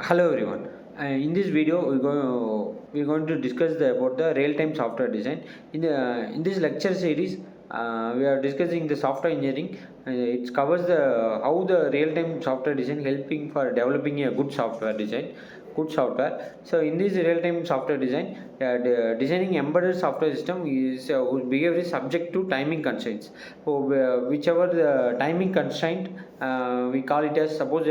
Hello everyone. In this video, we're going to discuss about the real-time software design. In this lecture series, we are discussing the software engineering. It covers the how the real-time software design helping for developing a good software design, good software. So in this real-time software design, designing embedded software system is whose behavior is subject to timing constraints. So whichever the timing constraint, we call it as suppose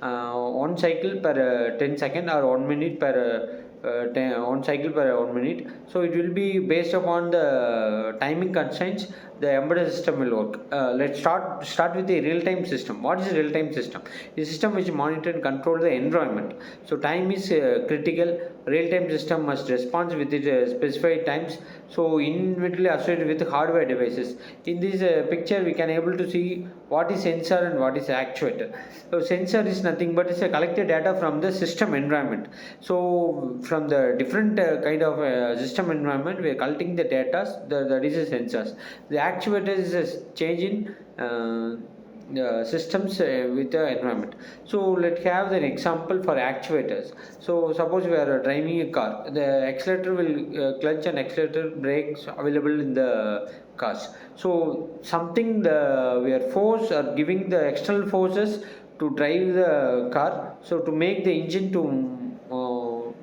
1 cycle per 10 second or 1 minute per 1 cycle per 1 minute. So it will be based upon the timing constraints the embedded system will work. Let's start with the real time system. What is a real time system? A system which monitor and control the environment. So time is critical. Real time system must respond with it specified times, so intimately associated with hardware devices. In this picture we can able to see what is sensor and what is actuator. So sensor is nothing but it's a collected data from the system environment. So from the different kind of system environment we are collecting the data, that is the sensors. The actuator is a change in systems with the environment. So let's have an example for actuators. So suppose we are driving a car, the accelerator will clutch and accelerator brakes available in the cars. So something we are forced or giving the external forces to drive the car, so to make the engine to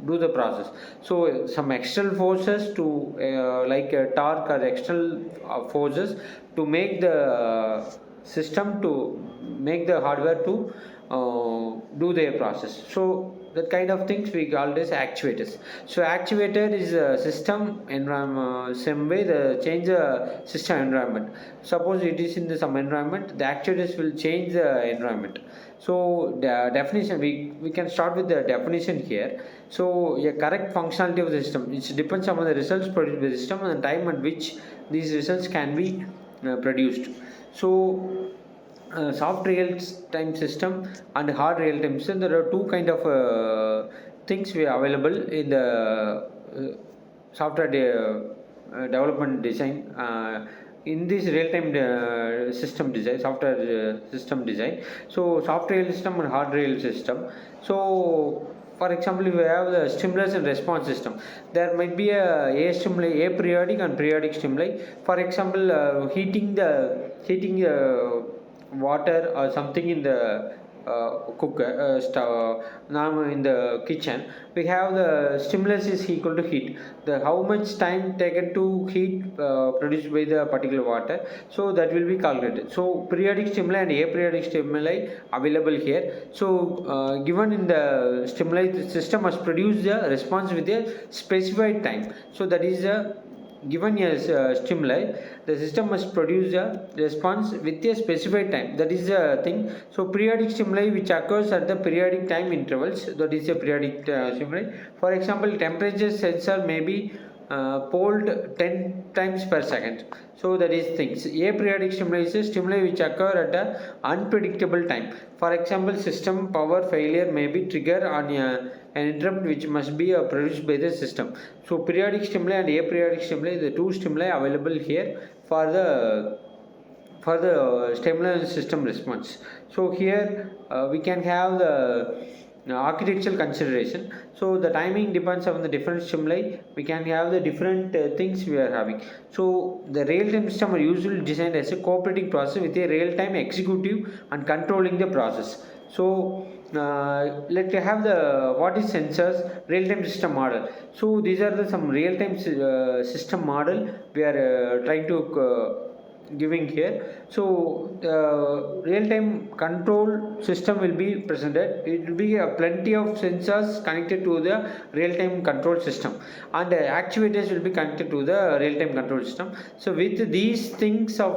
do the process. So some external forces to like torque or external forces to make the system to make the hardware to do their process. So that kind of things we call this actuators. So actuator is a system environment, same way the change the system environment. Suppose it is in the some environment, the actuators will change the environment. So the definition, we can start with the definition here. So a correct functionality of the system, it depends on the results produced by the system and the time at which these results can be produced. So soft real time system and hard real time system, there are two kind of things we are available in the software development design. In this real-time system design, software system design, so soft real system and hard real system. So for example, if we have the stimulus and response system, there might be a stimuli, aperiodic and periodic stimuli. For example, heating water or something in the cooker stove, now in the kitchen we have the stimulus is equal to heat, the how much time taken to heat produced by the particular water, so that will be calculated. So periodic stimuli and aperiodic stimuli available here. So given in the stimuli, the system must produce the response with a specified time. So that is a given a stimuli, the system must produce a response with a specified time, that is the thing. So periodic stimuli which occurs at the periodic time intervals, that is a periodic stimuli. For example, temperature sensor may be polled 10 times per second. So that is things. Aperiodic stimuli is a stimuli which occur at a unpredictable time. For example, system power failure may be triggered on an interrupt which must be produced by the system. So periodic stimuli and aperiodic stimuli, the two stimuli available here for the stimulus system response. So here we can have the architectural consideration. So the timing depends on the different stimuli, we can have the different things we are having. So the real-time system are usually designed as a cooperating process with a real-time executive and controlling the process. So let's have the what is sensors real-time system model. So these are the some real-time system model we are trying to giving here. So real-time control system will be presented. It will be plenty of sensors connected to the real-time control system, and actuators will be connected to the real-time control system. So with these things of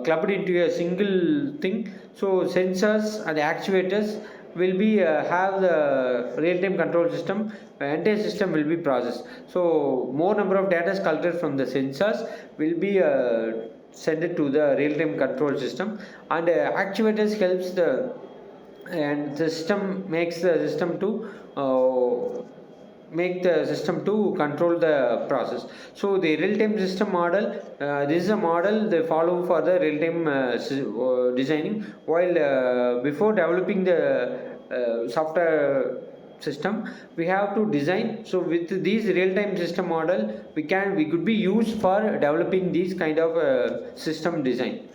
clubbed into a single thing, so sensors and actuators will be have the real-time control system, entire system will be processed. So more number of data is collected from the sensors will be sent to the real-time control system, and actuators helps the and the system makes the system to make the system to control the process. So the real-time system model, this is a model they follow for the real-time designing. While before developing the software system, we have to design. So with these real-time system model, we could be used for developing these kind of system design.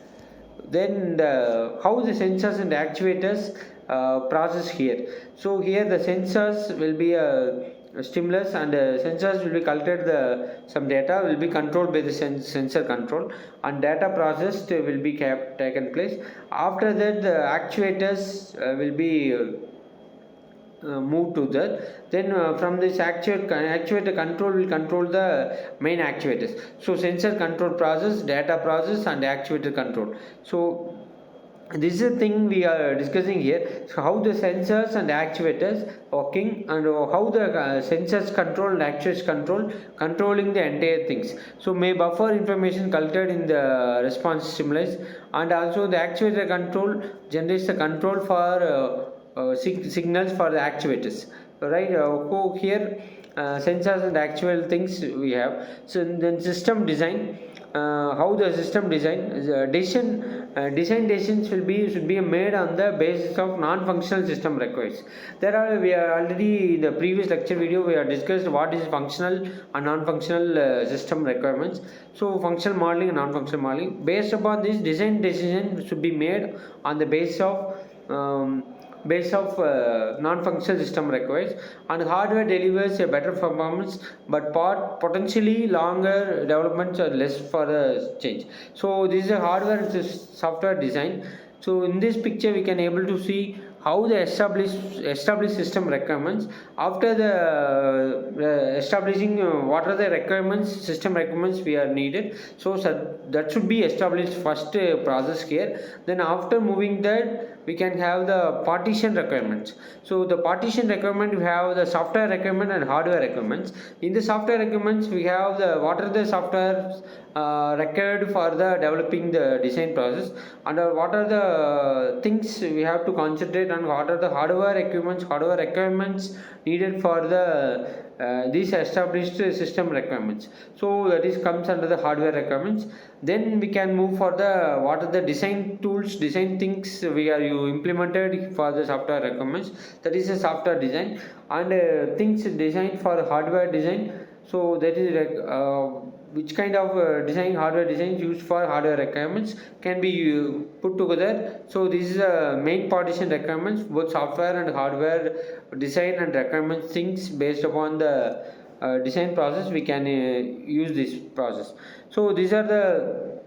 Then how the sensors and actuators process here. So here the sensors will be a stimulus, and sensors will be collected, some data will be controlled by the sensor control, and data processed will be taken place. After that the actuators will be move to that. Then from this actuator control will control the main actuators. So sensor control process, data process, and actuator control. So this is the thing we are discussing here. So how the sensors and actuators working, and how the sensors control and actuators controlling the entire things. So may buffer information collected in the response stimulus, and also the actuator control generates the control for signals for the actuators, right? So here sensors and actual things we have. So then system design, how the system design design decisions should be made on the basis of non-functional system requires. We are already in the previous lecture video we have discussed what is functional and non-functional system requirements. So functional modeling and non-functional modeling, based upon this design decision should be made on the basis of non-functional system requires, and hardware delivers a better performance, but potentially longer developments are less for the change. So this is a hardware and software design. So in this picture we can able to see how the established system requirements. After the establishing what are the requirements, system requirements we are needed, so that should be established first process here. Then after moving that we can have the partition requirements. So the partition requirement, we have the software requirement and hardware requirements. In the software requirements we have the what are the software required for the developing the design process, and what are the things we have to concentrate on, what are the hardware requirements needed for the these established system requirements. So that is comes under the hardware requirements. Then we can move for the what are the design tools, design things we are you implemented for the software requirements, that is a software design. And things designed for hardware design, so that is which kind of hardware design used for hardware requirements can be put together. So this is main partition requirements, both software and hardware design and requirements things. Based upon the design process we can use this process. So these are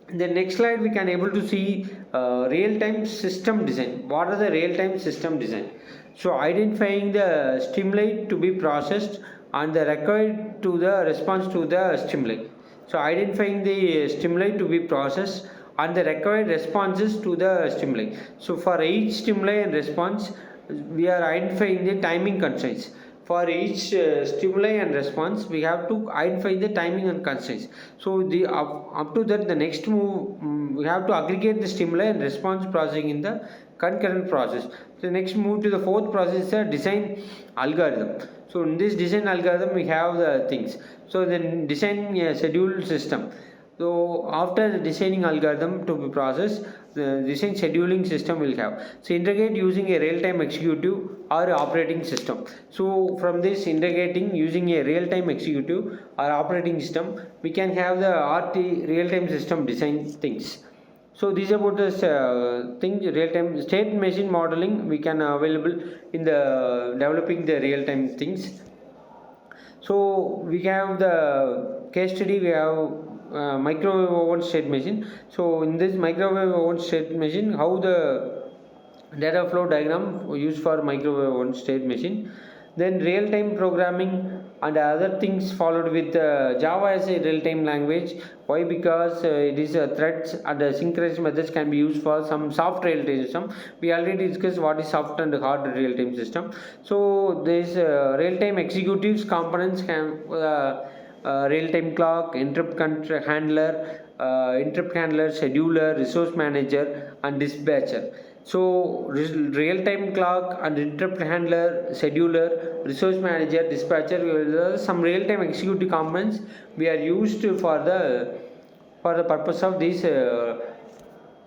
the next slide we can able to see real-time system design. What are the real-time system design? So identifying the stimuli to be processed and the required to the response to the stimuli. So identifying the stimuli to be processed and the required responses to the stimuli. So for each stimuli and response we are identifying the timing constraints. For each stimuli and response we have to identify the timing and constraints. So the up to that the next move we have to aggregate the stimuli and response processing in the concurrent process. So next move to the fourth process is the design algorithm. So in this design algorithm we have the things. So then design schedule system. So after the designing algorithm to be processed, the design scheduling system will have. So integrate using a real-time executive or operating system. So from this integrating using a real-time executive or operating system, we can have the RT real-time system design things. So this is about this thing, real-time state machine modeling we can available in the developing the real-time things. So we have the case study, we have microwave oven state machine. So in this microwave oven state machine, how the data flow diagram used for microwave oven state machine. Then real-time programming and other things followed with Java as a real-time language. Why? Because it is threads and synchronous methods can be used for some soft real-time system. We already discussed what is soft and hard real-time system. So this real-time executives components can real-time clock, interrupt handler, scheduler, resource manager, and dispatcher. So real-time clock and interrupt handler, scheduler, resource manager, dispatcher, some real-time executive components we are used for the purpose of this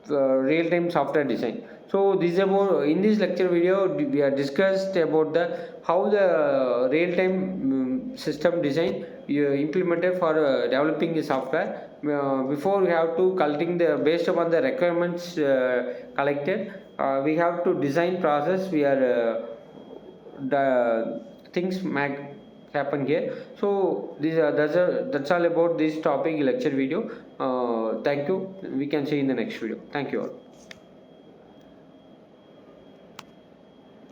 real-time software design. So this is about, in this lecture video we are discussed about the how the real-time system design implemented for developing a software. Before we have to collecting the based upon the requirements collected, we have to design process. We are the things might happen here. So this that's all about this topic lecture video. Thank you. We can see in the next video. Thank you all.